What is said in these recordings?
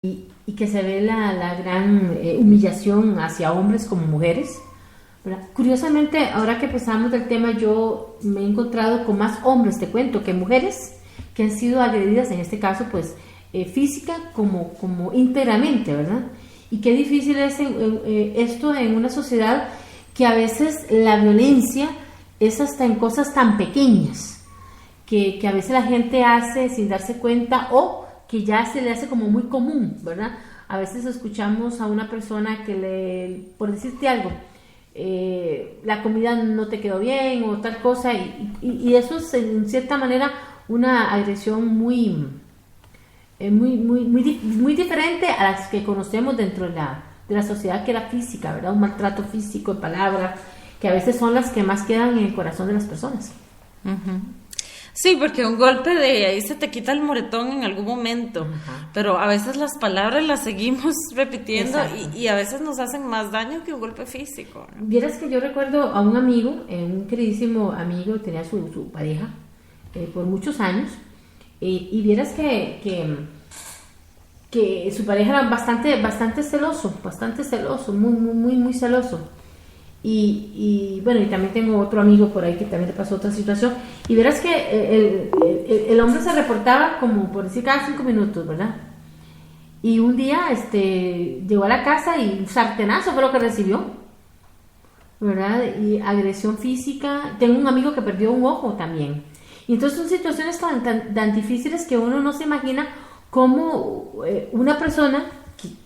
y que se ve la gran humillación hacia hombres como mujeres, ¿verdad? Curiosamente, ahora que empezamos del tema, yo me he encontrado con más hombres, te cuento, que mujeres que han sido agredidas, en este caso, pues, física como íntegramente, ¿verdad? Y qué difícil es esto en una sociedad que a veces la violencia es hasta en cosas tan pequeñas, que a veces la gente hace sin darse cuenta o que ya se le hace como muy común, ¿verdad? A veces escuchamos a una persona que por decirte algo, la comida no te quedó bien o tal cosa, y eso es en cierta manera una agresión muy diferente a las que conocemos dentro de la sociedad, que era física, ¿verdad? Un maltrato físico, de palabra, que a veces son las que más quedan en el corazón de las personas. Uh-huh. Sí, porque un golpe de ahí se te quita el moretón en algún momento, uh-huh, pero a veces las palabras las seguimos repitiendo y a veces nos hacen más daño que un golpe físico, ¿no? Vieras que yo recuerdo a un amigo, un queridísimo amigo, tenía su pareja por muchos años, y vieras que su pareja era bastante celoso, muy celoso. Y bueno, y también tengo otro amigo por ahí que también le pasó otra situación, y verás que el hombre se reportaba como por decir cada 5 minutos, ¿verdad? Y un día llegó a la casa y un sartenazo fue lo que recibió, ¿verdad? Y agresión física. Tengo un amigo que perdió un ojo también. Y entonces son situaciones tan difíciles que uno no se imagina cómo una persona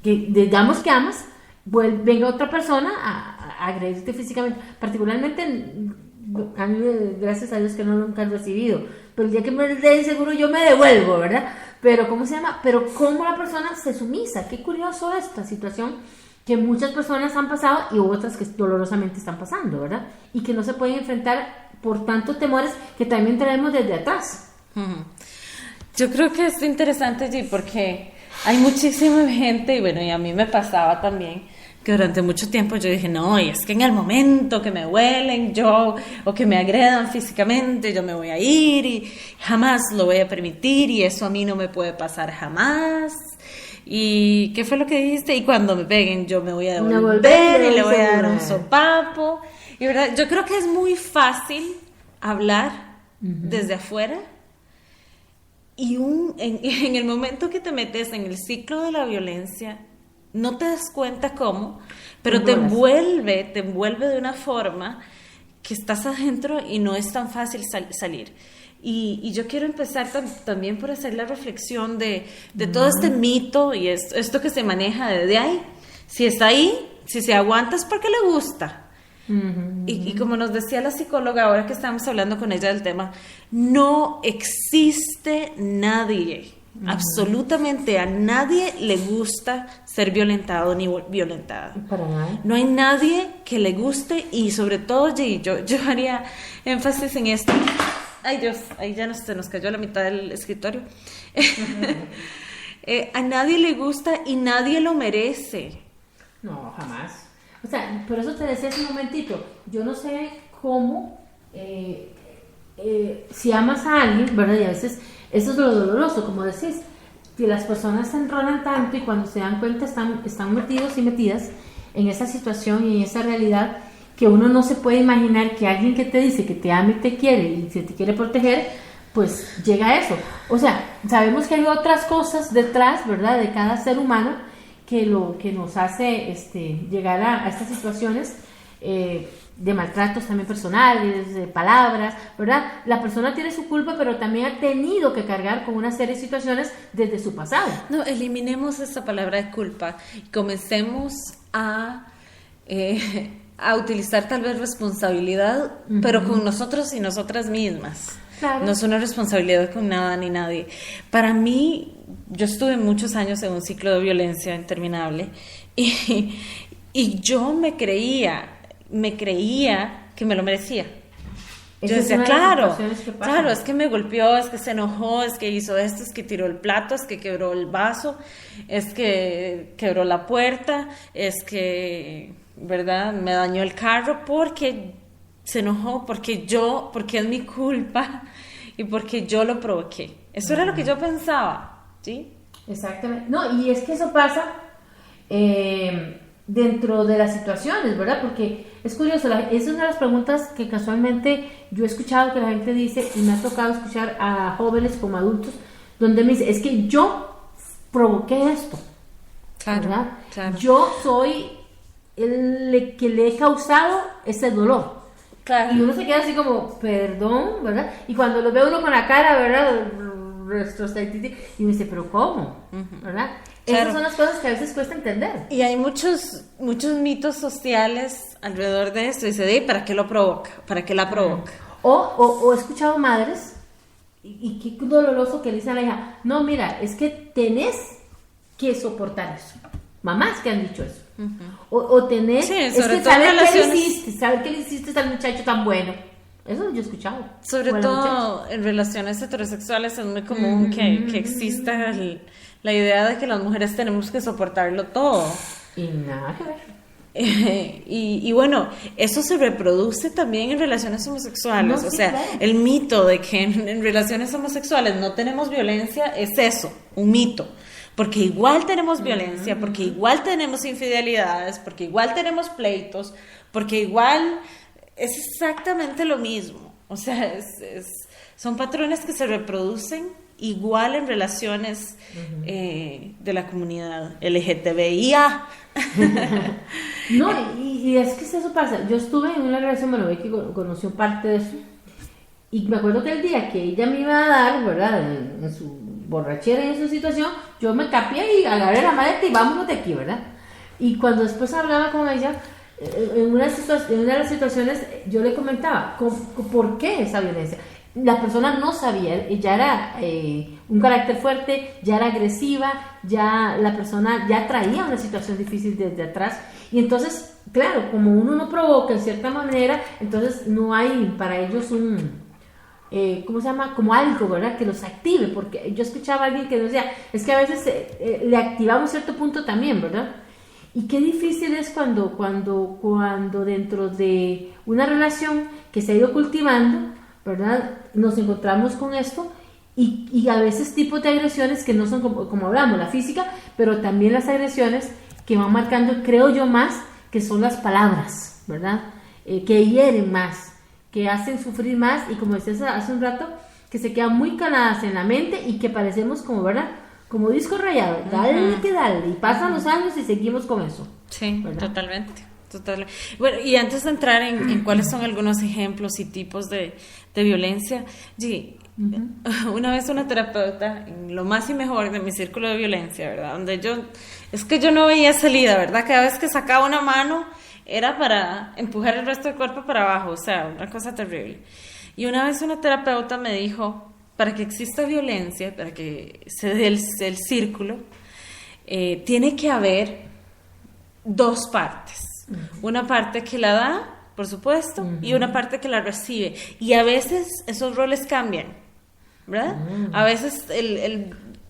que digamos que amas, venga otra persona a agredirte físicamente. Particularmente a mí, gracias a Dios que no nunca he recibido, pero el día que me den seguro yo me devuelvo, ¿verdad? Pero pero cómo la persona se sumisa. Qué curioso esta situación que muchas personas han pasado y otras que dolorosamente están pasando, ¿verdad? Y que no se pueden enfrentar por tantos temores que también traemos desde atrás. Uh-huh. Yo creo que es interesante, G, porque hay muchísima gente, y bueno, y a mí me pasaba también, que durante mucho tiempo yo dije, no, y es que en el momento que me huelen o que me agredan físicamente, yo me voy a ir y jamás lo voy a permitir, y eso a mí no me puede pasar jamás. ¿Y qué fue lo que dijiste? Y cuando me peguen yo me voy a devolver y le voy a dar un sopapo. Y verdad, yo creo que es muy fácil hablar, uh-huh, desde afuera, y en el momento que te metes en el ciclo de la violencia, no te das cuenta cómo, pero te envuelve de una forma que estás adentro y no es tan fácil salir. Y yo quiero empezar también por hacer la reflexión de todo este mito y esto que se maneja desde ahí. Si está ahí, si se aguanta es porque le gusta. Uh-huh. Y como nos decía la psicóloga ahora que estábamos hablando con ella del tema, no existe nadie, uh-huh, absolutamente a nadie le gusta ser violentado ni violentada. Para nada. No hay nadie que le guste, y sobre todo yo haría énfasis en esto. Ay Dios, ahí ya se nos cayó la mitad del escritorio. Uh-huh. A nadie le gusta y nadie lo merece. No, jamás. O sea, por eso te decía hace un momentito, yo no sé cómo, si amas a alguien, ¿verdad? Y a veces eso es lo doloroso, como decís, que las personas se enrolan tanto y cuando se dan cuenta están metidos y metidas en esa situación y en esa realidad, que uno no se puede imaginar que alguien que te dice que te ama y te quiere y se te quiere proteger, pues llega a eso. O sea, sabemos que hay otras cosas detrás, ¿verdad? De cada ser humano, que nos hace llegar a estas situaciones de maltratos también personales, de palabras, ¿verdad? La persona tiene su culpa, pero también ha tenido que cargar con una serie de situaciones desde su pasado. No, eliminemos esa palabra de culpa y comencemos a utilizar tal vez responsabilidad, uh-huh, pero con nosotros y nosotras mismas. Claro. No es una responsabilidad con nada ni nadie. Para mí, yo estuve muchos años en un ciclo de violencia interminable y yo me creía que me lo merecía. Yo decía, claro, es que me golpeó, es que se enojó, es que hizo esto, es que tiró el plato, es que quebró el vaso, es que quebró la puerta, es que, ¿verdad?, me dañó el carro porque se enojó, porque es mi culpa y porque yo lo provoqué. Eso era lo que yo pensaba, ¿sí? Exactamente. No, y es que eso pasa dentro de las situaciones, ¿verdad? Porque es curioso, es una de las preguntas que casualmente yo he escuchado que la gente dice, y me ha tocado escuchar a jóvenes como adultos, donde me dice, es que yo provoqué esto, ¿verdad? Claro. Yo soy el que le he causado ese dolor. Claro. Y uno se queda así como, perdón, ¿verdad? Y cuando lo ve uno con la cara, ¿verdad? Y uno dice, pero ¿cómo? ¿Verdad? Claro. Esas son las cosas que a veces cuesta entender. Y hay muchos mitos sociales alrededor de esto. Dice, ¿para qué lo provoca? ¿Para qué la provoca? O he escuchado madres, y qué doloroso que le dicen a la hija, no, mira, es que tenés que soportar eso. Mamás que han dicho eso. O tenés, sí, es que saber qué le hiciste al muchacho tan bueno. Eso yo he escuchado. Sobre todo en relaciones heterosexuales es muy común que exista la idea de que las mujeres tenemos que soportarlo todo. Y nada que ver. Y bueno, eso se reproduce también en relaciones homosexuales. No, sí, o sea, claro. el mito de que en relaciones homosexuales no tenemos violencia es eso, un mito. Porque igual tenemos violencia, porque igual tenemos infidelidades, porque igual tenemos pleitos, porque igual es exactamente lo mismo. O sea, son patrones que se reproducen igual en relaciones de la comunidad LGTBIA. No, y es que eso pasa. Yo estuve en una relación, bueno, que conoció parte de eso. Y me acuerdo que el día que ella me iba a dar, ¿verdad? En su borrachera y en su situación, yo me capié y agarré la maleta y vámonos de aquí, ¿verdad? Y cuando después hablaba con ella, en una de las situaciones, yo le comentaba, ¿por qué esa violencia? La persona no sabía, ya era un carácter fuerte, ya era agresiva, ya la persona ya traía una situación difícil desde atrás. Y entonces, claro, como uno no provoca en cierta manera, entonces no hay para ellos ¿cómo se llama? Como algo, ¿verdad? Que los active, porque yo escuchaba a alguien que decía, es que a veces le activamos cierto punto también, ¿verdad? Y qué difícil es cuando dentro de una relación que se ha ido cultivando, ¿verdad? Nos encontramos con esto y a veces tipos de agresiones que no son como hablamos, la física, pero también las agresiones que van marcando, creo yo, más, que son las palabras, ¿verdad? Que hieren más, que hacen sufrir más y como decías hace un rato, que se quedan muy caladas en la mente y que parecemos como, ¿verdad? Como disco rayado, dale que dale, y pasan los años y seguimos con eso. Sí, ¿verdad? totalmente. Bueno, y antes de entrar en cuáles son algunos ejemplos y tipos de violencia, una vez una terapeuta, en lo más y mejor de mi círculo de violencia, ¿verdad? Donde yo no veía salida, ¿verdad? Cada vez que sacaba una mano era para empujar el resto del cuerpo para abajo, o sea, una cosa terrible. Y una vez una terapeuta me dijo, para que exista violencia, para que se dé el círculo, tiene que haber dos partes. Una parte que la da, por supuesto, y una parte que la recibe. Y a veces esos roles cambian, ¿verdad? A veces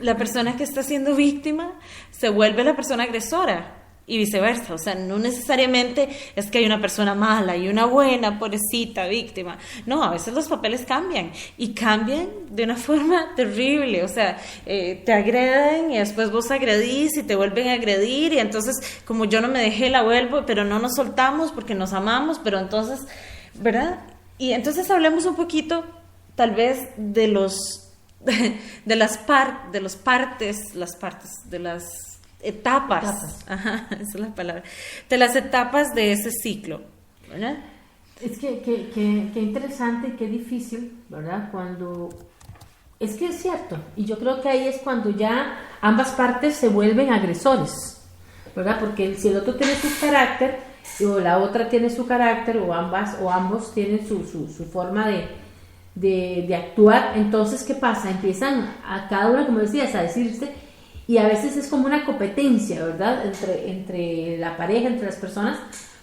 la persona que está siendo víctima se vuelve la persona agresora y viceversa. O sea, no necesariamente es que hay una persona mala y una buena, pobrecita, víctima. No, a veces los papeles cambian y cambian de una forma terrible. O sea, te agreden y después vos agredís y te vuelven a agredir y entonces como yo no me dejé la vuelvo, pero no nos soltamos porque nos amamos, pero entonces, ¿verdad? Y entonces hablemos un poquito tal vez de las etapas. Ajá, esa es la palabra. De las etapas de ese ciclo, ¿verdad? Es que interesante y qué difícil, ¿verdad? Es que es cierto, y yo creo que ahí es cuando ya ambas partes se vuelven agresores, ¿verdad? Porque si el otro tiene su carácter, o la otra tiene su carácter, o ambos tienen su forma de actuar, entonces, ¿qué pasa? Empiezan a cada una, como decías, a decirse. Y a veces es como una competencia, ¿verdad? Entre la pareja, entre las personas,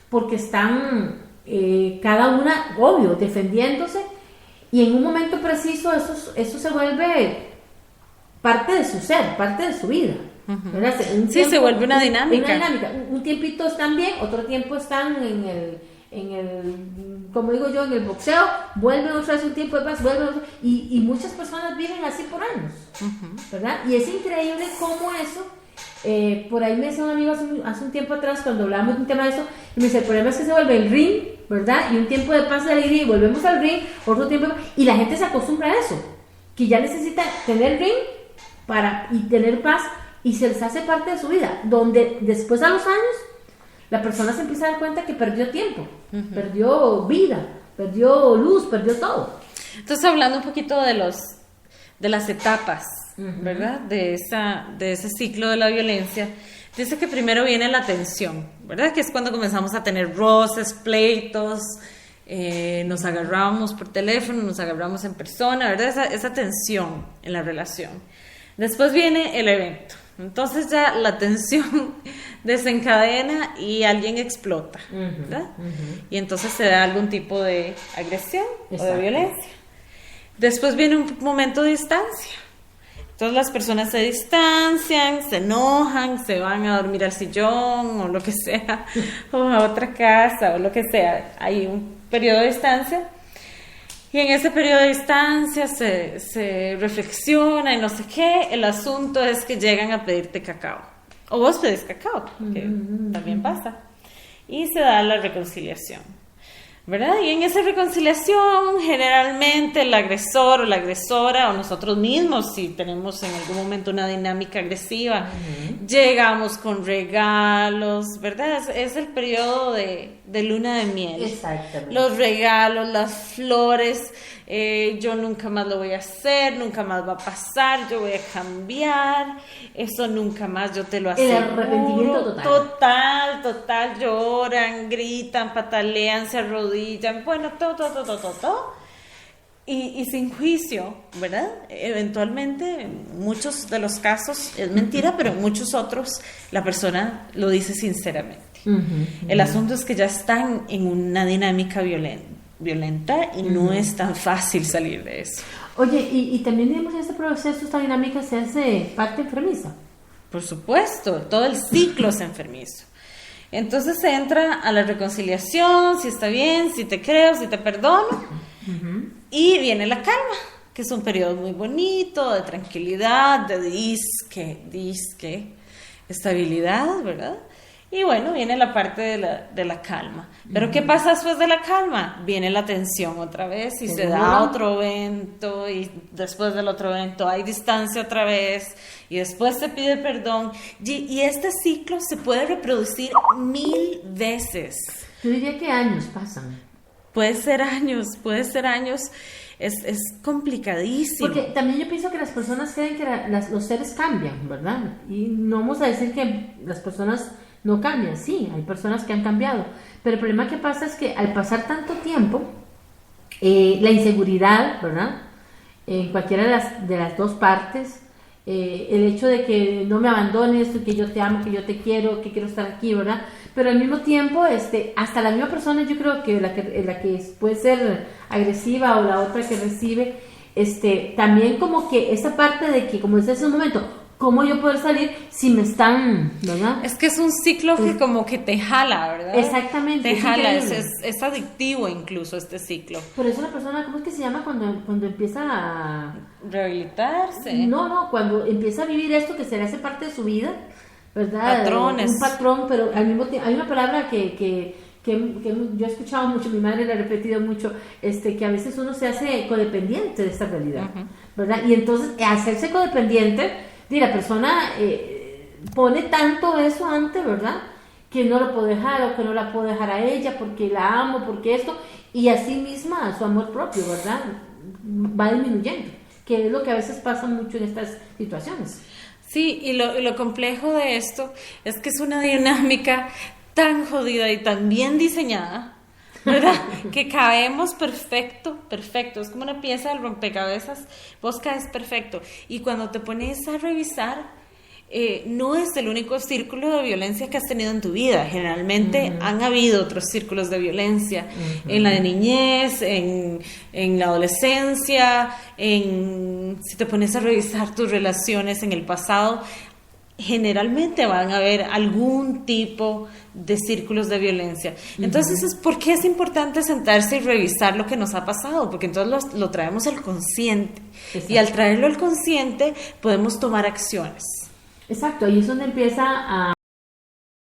porque están cada una, obvio, defendiéndose, y en un momento preciso eso se vuelve parte de su ser, parte de su vida, ¿verdad? Se vuelve una dinámica. Un tiempito están bien, otro tiempo están en como digo yo, en el boxeo, vuelven otra vez un tiempo de paz, y muchas personas viven así por años, ¿verdad? Y es increíble cómo eso, por ahí me decía un amigo hace un tiempo atrás, cuando hablábamos de un tema de eso, y me dice, el problema es que se vuelve el ring, ¿verdad? Y un tiempo de paz, de alegría, y volvemos al ring, otro tiempo de paz, y la gente se acostumbra a eso, que ya necesita tener ring y tener paz, y se les hace parte de su vida, donde después a los años, la persona se empieza a dar cuenta que perdió tiempo, perdió vida, perdió luz, perdió todo. Entonces, hablando un poquito de las etapas, ¿verdad? De ese ciclo de la violencia, dice que primero viene la tensión, ¿verdad? Que es cuando comenzamos a tener roces, pleitos, nos agarramos por teléfono, nos agarramos en persona, ¿verdad? Esa tensión en la relación. Después viene el evento. Entonces ya la tensión desencadena y alguien explota, ¿verdad? Y entonces se da algún tipo de agresión o de violencia. Después viene un momento de distancia. Entonces las personas se distancian, se enojan, se van a dormir al sillón o lo que sea, o a otra casa o lo que sea. Hay un periodo de distancia. Y en ese periodo de distancia se reflexiona y no sé qué. El asunto es que llegan a pedirte cacao. O vos pedís cacao, que también pasa. Y se da la reconciliación, ¿verdad? Y en esa reconciliación, generalmente el agresor o la agresora, o nosotros mismos, si tenemos en algún momento una dinámica agresiva, llegamos con regalos, ¿verdad? Es el periodo de luna de miel. Exactamente. Los regalos, las flores, yo nunca más lo voy a hacer, nunca más va a pasar, yo voy a cambiar, eso nunca más, yo te lo aseguro. El arrepentimiento Total, lloran, gritan, patalean, se arrodillan, bueno, todo. Y sin juicio, ¿verdad? Eventualmente, en muchos de los casos es mentira, pero en muchos otros la persona lo dice sinceramente. El asunto es que ya están en una dinámica violenta y no es tan fácil salir de eso. Oye, y también digamos en este proceso, esta dinámica se hace parte enfermiza. Por supuesto, todo el ciclo es enfermizo. Entonces se entra a la reconciliación, si está bien, si te creo, si te perdono, y viene la calma, que es un periodo muy bonito, de tranquilidad, de disque, estabilidad, ¿verdad? Y bueno, viene la parte de la calma. Pero ¿qué pasa después de la calma? Viene la tensión otra vez y se da otro evento y después del otro evento hay distancia otra vez y después se pide perdón. Y este ciclo se puede reproducir 1000 veces. Yo diría que años pasan. Puede ser años. Es complicadísimo. Porque también yo pienso que las personas creen que los seres cambian, ¿verdad? Y no vamos a decir que las personas no cambian, sí, hay personas que han cambiado, pero el problema que pasa es que al pasar tanto tiempo, la inseguridad, ¿verdad? En cualquiera de las dos partes, el hecho de que no me abandones, que yo te amo, que yo te quiero, que quiero estar aquí, ¿verdad? Pero al mismo tiempo, hasta la misma persona, yo creo que la que puede ser agresiva o la otra que recibe, también como que esa parte de que, como decía hace un momento, ¿cómo yo puedo salir si me están, verdad? Es que es un ciclo que como que te jala, ¿verdad? Exactamente. Te jala, es adictivo incluso este ciclo. Por eso la persona, ¿cómo es que se llama cuando empieza a rehabilitarse? No, cuando empieza a vivir esto que se le hace parte de su vida, ¿verdad? Patrones. Un patrón, pero al mismo tiempo hay una palabra que yo he escuchado mucho, mi madre la ha repetido mucho, que a veces uno se hace codependiente de esta realidad, ¿verdad? Y entonces hacerse codependiente, y la persona pone tanto eso antes, ¿verdad? Que no lo puedo dejar o que no la puedo dejar a ella porque la amo, porque esto, y así misma su amor propio, ¿verdad? Va disminuyendo, que es lo que a veces pasa mucho en estas situaciones. Sí, y lo complejo de esto es que es una dinámica tan jodida y tan bien diseñada, ¿verdad? Que caemos perfecto, es como una pieza del rompecabezas, vos caes perfecto, y cuando te pones a revisar, no es el único círculo de violencia que has tenido en tu vida, generalmente han habido otros círculos de violencia, en la de niñez, en la adolescencia, si te pones a revisar tus relaciones en el pasado, generalmente van a haber algún tipo de círculos de violencia. Entonces, ¿por qué es importante sentarse y revisar lo que nos ha pasado? Porque entonces lo traemos al consciente. Exacto. Y al traerlo al consciente podemos tomar acciones. Exacto, ahí es donde empieza a